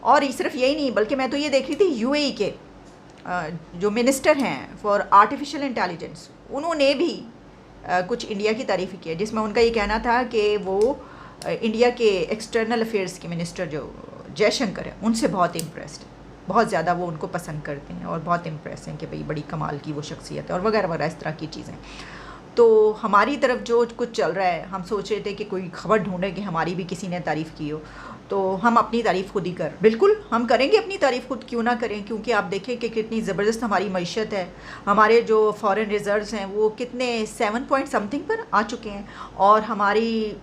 और सिर्फ यही नहीं, बल्कि मैं तो ये देख रही थी यूएई के जो मिनिस्टर हैं फॉर आर्टिफिशियल इंटेलिजेंस, उन्होंने भी कुछ इंडिया की तारीफ़ की है, जिसमें उनका ये कहना था कि वो इंडिया के एक्सटर्नल अफेयर्स के मिनिस्टर जो जयशंकर है उनसे बहुत इम्प्रेस्ड है, बहुत ज़्यादा वो उनको पसंद करते हैं और बहुत इम्प्रेस हैं कि भाई बड़ी कमाल की वो शख्सियत है और वगैरह वगैरह इस तरह की चीज़ें। तो हमारी तरफ जो कुछ चल रहा है, हम सोच रहे थे कि कोई खबर ढूंढे कि हमारी भी किसी ने तारीफ़ की हो, तो हम अपनी तारीफ़ खुद ही बिल्कुल हम करेंगे अपनी तारीफ़ खुद, क्यों ना करें, क्योंकि आप देखें कि कितनी ज़बरदस्त हमारी मईशत है। हमारे जो फॉरेन रिजर्व्स हैं वो कितने 7 पॉइंट समथिंग पर आ चुके हैं, और हमारी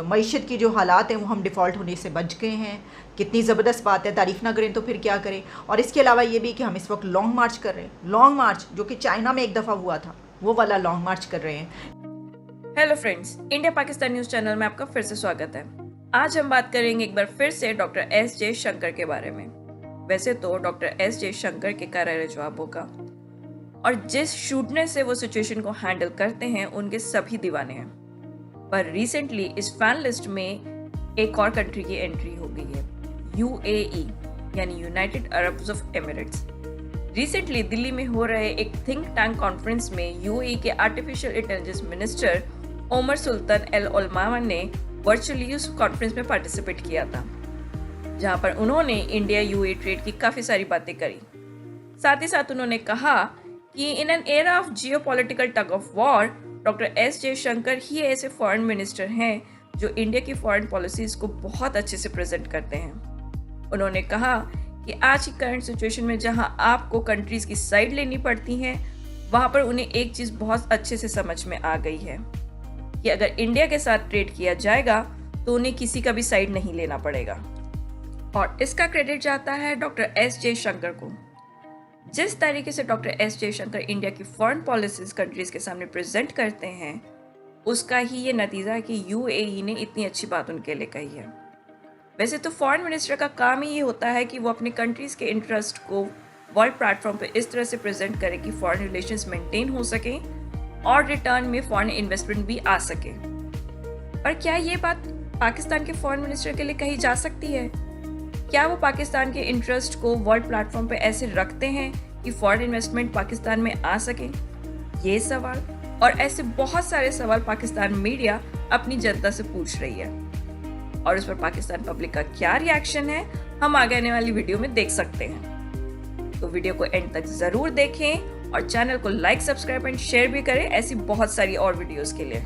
मईशत की जो हालात हैं वो हम डिफ़ॉल्ट होने से बच गए हैं। कितनी ज़बरदस्त बात है, तारीफ़ ना करें तो फिर क्या करें। और इसके अलावा ये भी कि हम इस वक्त लॉन्ग मार्च कर रहे हैं, लॉन्ग मार्च जो कि चाइना में एक दफ़ा हुआ था, वो वाला लॉन्ग मार्च कर रहे हैं। Hello friends, India Pakistan news channel में आपका फिर से स्वागत है। आज हम बात करेंगे एक बार फिर से डॉक्टर एस जयशंकर के बारे में। वैसे तो डॉक्टर एस जयशंकर के करारे जवाबों का और जिस शूटने से वो सिचुएशन को हैंडल करते हैं उनके सभी दीवाने हैं, पर रिसेंटली इस फैन लिस्ट में एक और कंट्री की एंट्री हो गई है, यूएई यानी United Arab of Emirates. Recently Delhi में हो रहे एक थिंक टैंक कॉन्फ्रेंस में यूएई के आर्टिफिशियल इंटेलिजेंस मिनिस्टर ओमर सुल्तान अल ओलमामा ने वर्चुअली उस कॉन्फ्रेंस में पार्टिसिपेट किया था, जहां पर उन्होंने इंडिया यूएई ट्रेड की काफ़ी सारी बातें करी। साथ ही साथ उन्होंने कहा कि in an era of geopolitical tug of war, doctor S Jaishankar ही ऐसे फॉरेन मिनिस्टर हैं जो इंडिया की फॉरेन पॉलिसीज़ को बहुत अच्छे से प्रेजेंट करते हैं। उन्होंने कहा कि आज की करंट सिचुएशन में जहां आपको कंट्रीज़ की साइड लेनी पड़ती है, वहां पर उन्हें एक चीज़ बहुत अच्छे से समझ में आ गई है कि अगर इंडिया के साथ ट्रेड किया जाएगा तो उन्हें किसी का भी साइड नहीं लेना पड़ेगा। और इसका क्रेडिट जाता है डॉक्टर एस जयशंकर को। जिस तरीके से डॉक्टर एस जयशंकर इंडिया की फॉरेन पॉलिसीज कंट्रीज के सामने प्रेजेंट करते हैं, उसका ही ये नतीजा है कि यूएई ने इतनी अच्छी बात उनके लिए कही है। वैसे तो फॉरेन मिनिस्टर का काम ही ये होता है कि वो अपने कंट्रीज के इंटरेस्ट को वर्ल्ड प्लेटफॉर्म पर इस तरह से प्रेजेंट करे कि फॉरेन रिलेशंस मेंटेन हो सके और रिटर्न में फॉरेन इन्वेस्टमेंट भी आ सके। पर क्या ये बात पाकिस्तान के फॉरेन मिनिस्टर के लिए कही जा सकती है? क्या वो पाकिस्तान के इंटरेस्ट को वर्ल्ड प्लेटफॉर्म पर ऐसे रखते हैं कि फॉरेन इन्वेस्टमेंट पाकिस्तान में आ सके? ये सवाल और ऐसे बहुत सारे सवाल पाकिस्तान मीडिया अपनी जनता से पूछ रही है, और उस पर पाकिस्तान पब्लिक का क्या रिएक्शन है हम आगे आने वाली वीडियो में देख सकते हैं। तो वीडियो को एंड तक जरूर देखें और चैनल को लाइक, सब्सक्राइब एंड शेयर भी करें ऐसी बहुत सारी और वीडियोस के लिए।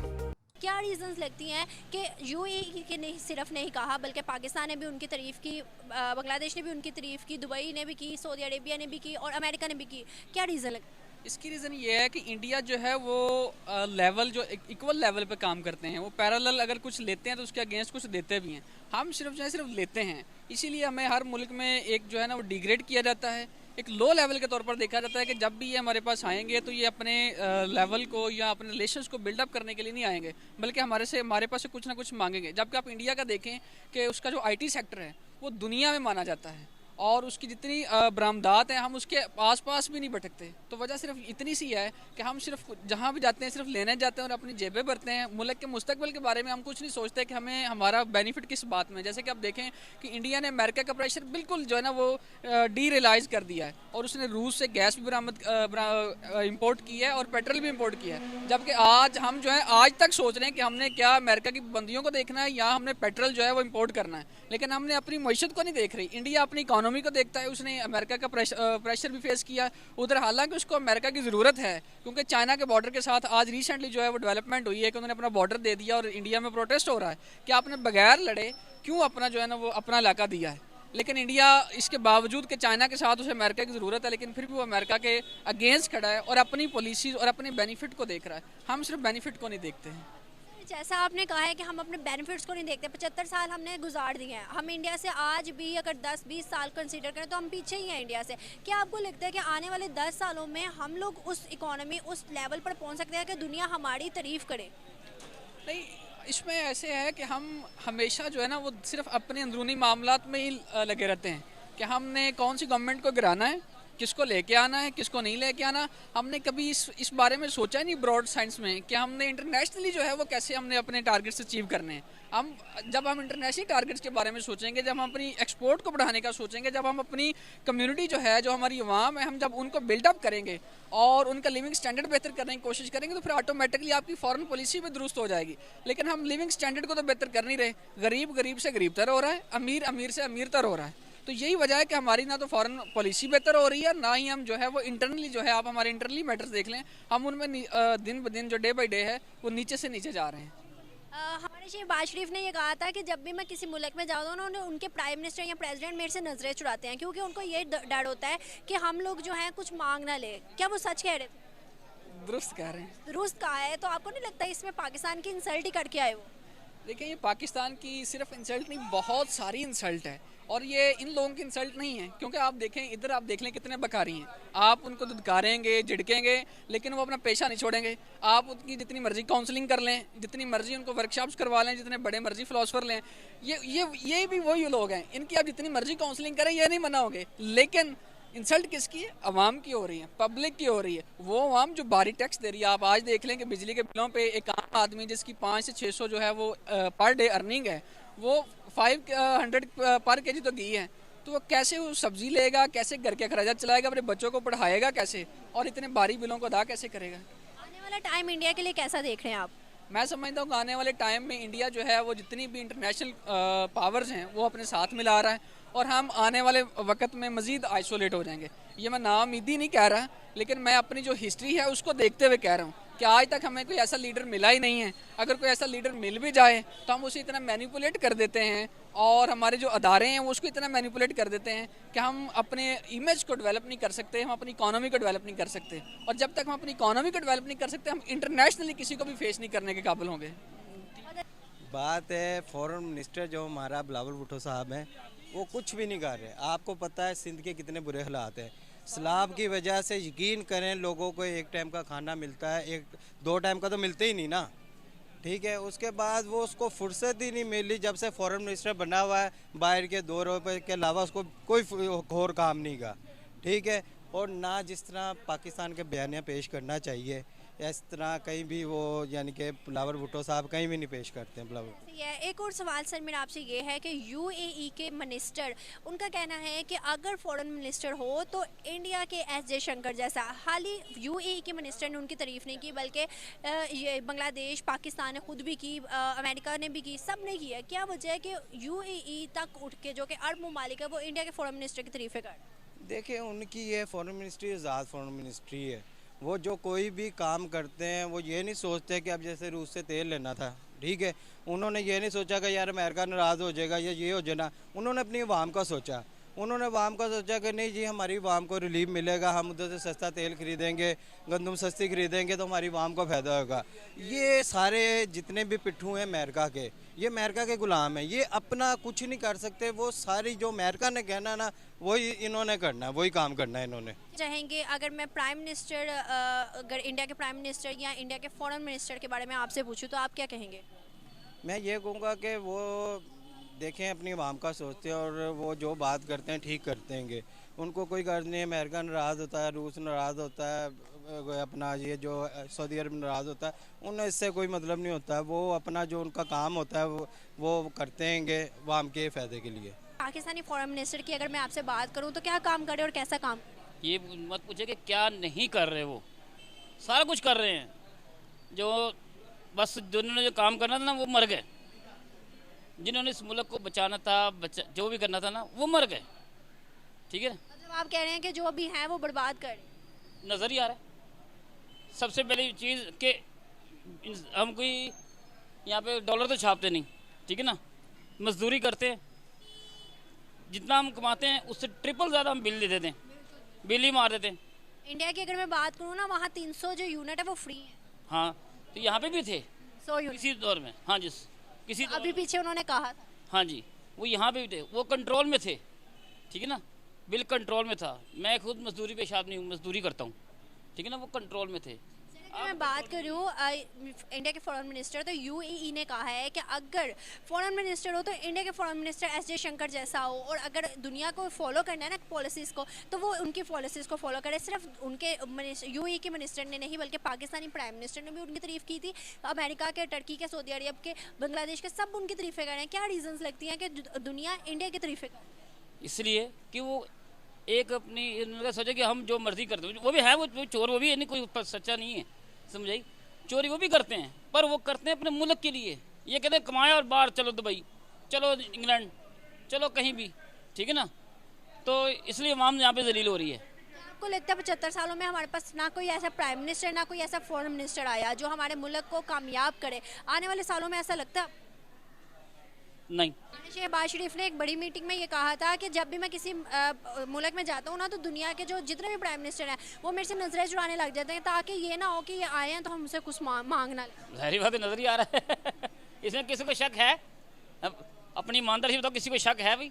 क्या रीजंस लगती हैं कि यूएई के नहीं सिर्फ नहीं कहा बल्कि पाकिस्तान ने भी उनकी तारीफ़ की, बांग्लादेश ने भी उनकी तारीफ़ की, दुबई ने भी की, सऊदी अरेबिया ने भी की और अमेरिका ने भी की? क्या रीज़न लगता है? इसकी रीज़न ये है कि इंडिया जो है वो लेवल जो इक्वल लेवल पे काम करते हैं, वो पैरेलल अगर कुछ लेते हैं तो उसके अगेंस्ट कुछ देते भी हैं। हम सिर्फ जो है सिर्फ लेते हैं, इसीलिए हमें हर मुल्क में एक जो है ना वो डिग्रेड किया जाता है, एक लो लेवल के तौर पर देखा जाता है कि जब भी ये हमारे पास आएंगे तो ये अपने लेवल को या अपने रिलेशंस को बिल्डअप करने के लिए नहीं आएंगे, बल्कि हमारे पास से कुछ ना कुछ मांगेंगे। जबकि आप इंडिया का देखें कि उसका जो आईटी सेक्टर है वो दुनिया में माना जाता है और उसकी जितनी बरामदात हैं हम उसके आसपास भी नहीं भटकते। तो वजह सिर्फ इतनी सी है कि हम सिर्फ जहाँ भी जाते हैं सिर्फ लेने जाते हैं और अपनी जेबें भरते हैं। मुल्क के मुस्तकबिल के बारे में हम कुछ नहीं सोचते कि हमें हमारा बेनिफिट किस बात में। जैसे कि आप देखें कि इंडिया ने अमेरिका का प्रेशर बिल्कुल जो है ना वो डी रियलाइज़ कर दिया है और उसने रूस से गैस भी इम्पोर्ट की है और पेट्रोल भी इम्पोर्ट किया है। जबकि आज हम जो है आज तक सोच रहे हैं कि हमने क्या अमेरिका की पाबंदियों को देखना है या हमने पेट्रोल जो है वो इम्पोर्ट करना है, लेकिन हमने अपनी मईशत को नहीं देख रही। इंडिया अपनी इकोनॉमी को देखता है, उसने अमेरिका का प्रेशर भी फेस किया उधर, हालांकि उसको अमेरिका की ज़रूरत है क्योंकि चाइना के बॉर्डर के साथ आज रिसेंटली जो है वो डेवलपमेंट हुई है कि उन्होंने अपना बॉर्डर दे दिया और इंडिया में प्रोटेस्ट हो रहा है कि आपने बगैर लड़े क्यों अपना जो है ना वो अपना इलाका दिया है। लेकिन इंडिया इसके बावजूद कि चाइना के साथ उसे अमेरिका की ज़रूरत है, लेकिन फिर भी वो अमेरिका के अगेंस्ट खड़ा है और अपनी पॉलिसीज़ और अपने बेनिफिट को देख रहा है। हम सिर्फ बेनिफिट को नहीं देखते हैं। जैसा आपने कहा है कि हम अपने बेनिफिट्स को नहीं देखते, 75 साल हमने गुजार दिए हैं, हम इंडिया से आज भी अगर 10-20 साल कंसीडर करें तो हम पीछे ही हैं इंडिया से। क्या आपको लगता है कि आने वाले 10 सालों में हम लोग उस इकोनॉमी उस लेवल पर पहुंच सकते हैं कि दुनिया हमारी तारीफ़ करे? नहीं, इसमें ऐसे है कि हम हमेशा जो है ना वो सिर्फ अपने अंदरूनी मामलात में ही लगे रहते हैं कि हमने कौन सी गवर्नमेंट को गिराना है किसको लेके आना है, किसको नहीं लेके आना। हमने कभी इस बारे में सोचा ही नहीं ब्रॉड साइंस में कि हमने इंटरनेशनली जो है वो कैसे हमने अपने टारगेट्स अचीव करने हैं। जब हम इंटरनेशनल टारगेट्स के बारे में सोचेंगे, जब हम अपनी एक्सपोर्ट को बढ़ाने का सोचेंगे, जब हम अपनी कम्युनिटी जो है, जो हमारी अवाम है, हम जब उनको बिल्डअप करेंगे और उनका लिविंग स्टैंडर्ड बेहतर करने की कोशिश करेंगे, तो फिर ऑटोमेटिकली आपकी फॉरेन पॉलिसी भी दुरुस्त हो जाएगी। लेकिन हम लिविंग स्टैंडर्ड को तो बेहतर कर नहीं रहे, गरीब गरीब से गरीबतर हो रहा है, अमीर अमीर से अमीरतर हो रहा है। तो यही वजह है कि हमारी ना तो फॉरेन पॉलिसी बेहतर हो रही है, ना ही हम जो है वो इंटरनली जो है, आप हमारे इंटरनली मैटर्स देख लें, हम उनमें दिन ब दिन जो डे बाई डे है वो नीचे से नीचे जा रहे हैं। हमारे शहबाज शरीफ ने ये कहा था कि जब भी मैं किसी मुल्क में जाऊँ उन्होंने उनके प्राइम मिनिस्टर या प्रेसिडेंट मेरे से नजरें चुराते हैं, क्योंकि उनको ये डर होता है कि हम लोग जो हैं कुछ मांग ना ले। क्या वो सच कह रहे थे? दुरुस्त कह रहे हैं। दुरुस्त कहा है। तो आपको नहीं लगता इसमें पाकिस्तान की इंसल्ट ही करके आए वो? देखिए, ये पाकिस्तान की सिर्फ इंसल्ट नहीं, बहुत सारी इंसल्ट है, और ये इन लोगों की इंसल्ट नहीं है। क्योंकि आप देखें, इधर आप देख लें कितने बकारी हैं, आप उनको धुतकारेंगे, झिड़केंगे, लेकिन वो अपना पेशा नहीं छोड़ेंगे। आप उनकी जितनी मर्जी काउंसलिंग कर लें, जितनी मर्जी उनको वर्कशॉप्स करवा लें, जितने बड़े मर्जी फिलोसफर लें, ये भी वही लोग हैं। इनकी आप जितनी मर्जी काउंसलिंग करें, ये नहीं मना होंगे। लेकिन इंसल्ट किसकी है? अवाम की हो रही है, पब्लिक की हो रही है। वो अवाम जो भारी टैक्स दे रही है। आप आज देख लें कि बिजली के बिलों पे एक आम आदमी जिसकी 500 से 600 जो है वो पर डे अर्निंग है, वो 500 पर केजी तो घी है, तो वो कैसे वो सब्जी लेगा, कैसे घर के अखराजात चलाएगा, अपने बच्चों को पढ़ाएगा कैसे, और इतने भारी बिलों को अदा कैसे करेगा? आने वाला टाइम इंडिया के लिए कैसा देख रहे हैं आप? मैं समझता हूँ कि आने वाले टाइम में इंडिया जो है वो जितनी भी इंटरनेशनल पावर्स हैं वो अपने साथ मिला रहा है, और हम आने वाले वक्त में मज़ीद आइसोलेट हो जाएंगे। ये मैं नाउम्मीदी नहीं कह रहा, लेकिन मैं अपनी जो हिस्ट्री है उसको देखते हुए कह रहा हूँ कि आज तक हमें कोई ऐसा लीडर मिला ही नहीं है। अगर कोई ऐसा लीडर मिल भी जाए तो हम उसे इतना मैनिपुलेट कर देते हैं, और हमारे जो अदारे हैं वो उसको इतना मैनिपुलेट कर देते हैं कि हम अपने इमेज को डेवलप नहीं कर सकते, हम अपनी इकोनॉमी को डेवलप नहीं कर सकते। और जब तक हम अपनी इकोनॉमी को डेवलप नहीं कर सकते, हम इंटरनेशनली किसी को भी फेस नहीं करने के काबिल होंगे। बात है फॉरेन मिनिस्टर जो हमारा बिलावल भुट्टो साहब हैं, वो कुछ भी नहीं कर रहे। आपको पता है सिंध के कितने बुरे हालात हैं। सैलाब की वजह से यकीन करें लोगों को एक टाइम का खाना मिलता है, एक 2 टाइम का तो मिलते ही नहीं ना, ठीक है। उसके बाद वो उसको फुर्सत ही नहीं मिली जब से फॉरेन मिनिस्टर बना हुआ है, बाहर के दौरों पर के अलावा उसको कोई और काम नहीं का, ठीक है। और ना जिस तरह पाकिस्तान के बयानियाँ पेश करना चाहिए, इस तरह कहीं भी वो यानी कि बिलावल भुट्टो साहब कहीं भी नहीं पेश करते हैं। एक और सवाल सर मेरा आपसे ये है कि यूएई के मिनिस्टर, उनका कहना है कि अगर फॉरेन मिनिस्टर हो तो इंडिया के एस जयशंकर जैसा। हाल ही यूएई के मिनिस्टर ने उनकी तारीफ नहीं की, बल्कि ये बांग्लादेश, पाकिस्तान ने खुद भी की, अमेरिका ने भी की, सब ने की है। क्या वजह है कि यूएई तक उठ के जो कि अरब ममालिक है वो इंडिया के फॉरेन मिनिस्टर की तारीफें कर? देखिए, उनकी ये फॉरेन मिनिस्ट्री आज़ाद फॉरेन मिनिस्ट्री है। वो जो कोई भी काम करते हैं वो ये नहीं सोचते कि अब जैसे रूस से तेल लेना था, ठीक है, उन्होंने ये नहीं सोचा कि यार अमेरिका नाराज़ हो जाएगा या ये हो जाना। उन्होंने अपनी अवाम का सोचा। उन्होंने अवाम का सोचा कि नहीं जी, हमारी अवाम को रिलीफ मिलेगा, हम उधर से सस्ता तेल खरीदेंगे, गंदम सस्ती खरीदेंगे तो हमारी अवाम को फ़ायदा होगा। ये सारे जितने भी पिट्ठू हैं अमेरिका के, ये अमेरिका के गुलाम हैं, ये अपना कुछ नहीं कर सकते। वो सारी जो अमेरिका ने कहना ना वही इन्होंने करना है, वही काम करना है इन्होंने। चाहेंगे अगर मैं प्राइम मिनिस्टर, अगर इंडिया के प्राइम मिनिस्टर या इंडिया के फॉरेन मिनिस्टर के बारे में आपसे पूछूं तो आप क्या कहेंगे? मैं ये कहूँगा कि वो देखें अपनी आवाम का सोचते हैं, और वो जो बात करते हैं ठीक करते हैं। उनको कोई गर्ज नहीं है। अमेरिका नाराज़ होता है, रूस नाराज़ होता है, अपना ये जो सऊदी अरब नाराज़ होता है, उन्हें इससे कोई मतलब नहीं होता है। वो अपना जो उनका काम होता है वो करते हैं आवाम के फ़ायदे के लिए। पाकिस्तानी फॉरेन मिनिस्टर की अगर मैं आपसे बात करूं तो क्या काम करे और कैसा काम? ये मत पूछे कि क्या नहीं कर रहे, वो सारा कुछ कर रहे हैं। जो बस जिन्होंने जो काम करना था ना वो मर गए, जिन्होंने इस मुल्क को बचाना था, जो भी करना था ना वो मर गए, ठीक है। मतलब आप कह रहे हैं कि जो अभी हैं वो बर्बाद कर नज़र ही आ रहा है। सबसे पहली चीज़ कि हम कोई यहाँ पे डॉलर तो छापते नहीं, ठीक है ना, मजदूरी करते हैं, जितना हम कमाते हैं उससे ट्रिपल ज़्यादा हम बिल दे देते हैं, बिल ही मार देते हैं। इंडिया की अगर मैं बात करूँ ना, वहाँ 300 जो यूनिट है वो फ्री है। हाँ, तो यहाँ पे भी थे 100 यूनिट किसी दौर में। हाँ जी, किसी अभी पीछे उन्होंने कहा था। हाँ जी, वो यहाँ पे भी थे, वो कंट्रोल में थे, ठीक है ना, बिल कंट्रोल में था। मैं खुद मजदूरी पेश आदमी हूँ, मजदूरी करता हूँ, ठीक है ना, वो कंट्रोल में थे। मैं बात कर रही हूँ इंडिया के फॉरेन मिनिस्टर, तो यूएई ने कहा है कि अगर फॉरेन मिनिस्टर हो तो इंडिया के फॉरेन मिनिस्टर एस जयशंकर जैसा हो, और अगर दुनिया को फॉलो करना है ना पॉलिसीज़ को, तो वो उनकी पॉलिसीज़ को फॉलो करे। सिर्फ उनके यूएई के मिनिस्टर ने नहीं बल्कि पाकिस्तानी प्राइम मिनिस्टर ने भी उनकी तारीफ़ की थी। अमेरिका के, टर्की के, सऊदी अरब के, बांग्लादेश के, सब उनकी तारीफ़ें कर रहे हैं। क्या रीज़न्स लगती हैं कि दुनिया इंडिया की तारीफ़ें कर रही है? इसलिए कि वो एक अपनी इन्होंने सोचा कि हम जो मर्जी करते हैं, वो भी है, वो चोर वो भी है, नहीं कोई सच्चा नहीं है, समझाई। चोरी वो भी करते हैं, पर वो करते हैं अपने मुल्क के लिए। ये कहते हैं कमाया और बाहर चलो दुबई, चलो इंग्लैंड, चलो कहीं भी, ठीक है ना। तो इसलिए अवाम यहाँ पे जलील हो रही है। आपको लगता है 75 सालों में हमारे पास ना कोई ऐसा प्राइम मिनिस्टर, ना कोई ऐसा फॉरेन मिनिस्टर आया जो हमारे मुल्क को कामयाब करे? आने वाले सालों में ऐसा लगता है? नहीं, शहबाज शरीफ ने एक बड़ी मीटिंग में ये कहा था कि जब भी मैं किसी मुल्क में जाता हूँ ना, तो दुनिया के जो जितने भी प्राइम मिनिस्टर हैं वो मेरे से नजरें चुराने लग जाते हैं, ताकि ये ना हो कि ये आए हैं तो हमसे कुछ मांगना ले। जाहिर बात नजर ही आ रहा है। इसमें किसी को शक है? अब अपनी ईमानदारी से बताओ, किसी को शक है भाई?